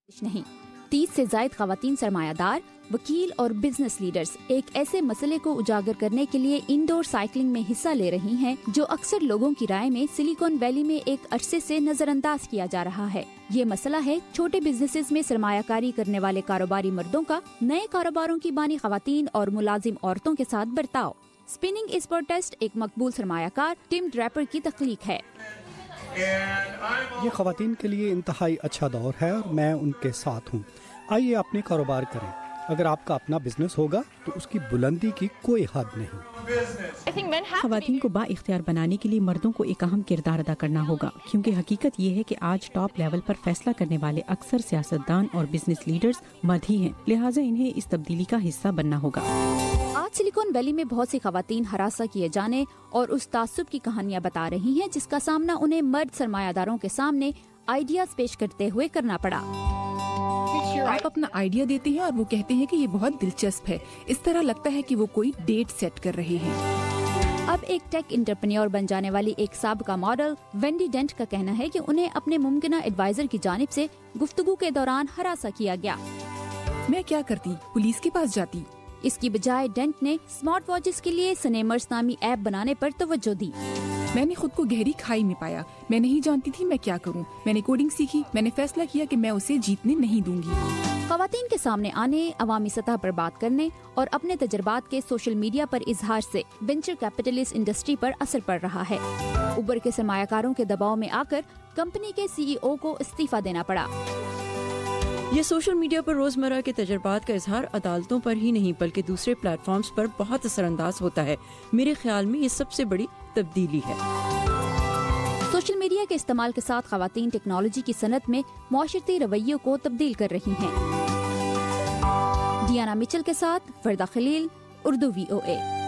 نہیں 30 سے زائد خواتین سرمایہ دار، وکیل اور بزنس لیڈرز ایک ایسے مسئلے کو اجاگر کرنے کے لیے انڈور سائیکلنگ میں حصہ لے رہی ہیں جو اکثر لوگوں کی رائے میں سلیکون ویلی میں ایک عرصے سے نظر انداز کیا جا رہا ہے۔ یہ مسئلہ ہے چھوٹے بزنسز میں سرمایہ کاری کرنے والے کاروباری مردوں کا نئے کاروباروں کی بانی خواتین اور ملازم عورتوں کے ساتھ برتاؤ۔ اسپننگ از پروٹیسٹ ایک مقبول سرمایہ کار ٹم ڈریپر کی تخلیق ہے۔ یہ خواتین کے لیے انتہائی اچھا دور ہے اور میں ان کے ساتھ ہوں۔ آئیے اپنے کاروبار کریں۔ اگر آپ کا اپنا بزنس ہوگا تو اس کی بلندی کی کوئی حد نہیں۔ خواتین کو با اختیار بنانے کے لیے مردوں کو ایک اہم کردار ادا کرنا ہوگا، کیونکہ حقیقت یہ ہے کہ آج ٹاپ لیول پر فیصلہ کرنے والے اکثر سیاستدان اور بزنس لیڈرز مرد ہی ہیں، لہٰذا انہیں اس تبدیلی کا حصہ بننا ہوگا۔ آج سلیکون ویلی میں بہت سی خواتین ہراساں کیے جانے اور اس تعصب کی کہانیاں بتا رہی ہیں جس کا سامنا انہیں مرد سرمایہ داروں کے سامنے آئیڈیاز پیش کرتے ہوئے کرنا پڑا۔ آپ اپنا آئیڈیا دیتے ہیں اور وہ کہتے ہیں کہ یہ بہت دلچسپ ہے، اس طرح لگتا ہے کہ وہ کوئی ڈیٹ سیٹ کر رہے ہیں۔ اب ایک ٹیک انٹرپرینیور بن جانے والی ایک سابقہ ماڈل وینڈی ڈینٹ کا کہنا ہے کہ انہیں اپنے ممکنہ ایڈوائزر کی جانب سے گفتگو کے دوران ہراساں کیا گیا۔ میں کیا کرتی؟ پولیس کے پاس جاتی۔ اس کی بجائے ڈینٹ نے اسمارٹ واچز کے لیے سنیمرز نامی ایپ بنانے پر توجہ دی۔ میں نے خود کو گہری کھائی میں پایا، میں نہیں جانتی تھی میں کیا کروں، میں نے کوڈنگ سیکھی، میں نے فیصلہ کیا کہ میں اسے جیتنے نہیں دوں گی۔ خواتین کے سامنے آنے، عوامی سطح پر بات کرنے اور اپنے تجربات کے سوشل میڈیا پر اظہار سے وینچر کیپٹلسٹ انڈسٹری پر اثر پڑ رہا ہے۔ اوبر کے سرمایہ کاروں کے دباؤ میں آ کر کمپنی کے سی ای او کو استعفیٰ دینا پڑا۔ یہ سوشل میڈیا پر روزمرہ کے تجربات کا اظہار عدالتوں پر ہی نہیں بلکہ دوسرے پلیٹ فارمز پر بہت اثر انداز ہوتا ہے۔ میرے خیال میں یہ سب سے بڑی تبدیلی ہے۔ سوشل میڈیا کے استعمال کے ساتھ خواتین ٹیکنالوجی کی صنعت میں معاشرتی رویوں کو تبدیل کر رہی ہیں۔ ڈیانا مچل کے ساتھ فردہ خلیل، اردو VOA۔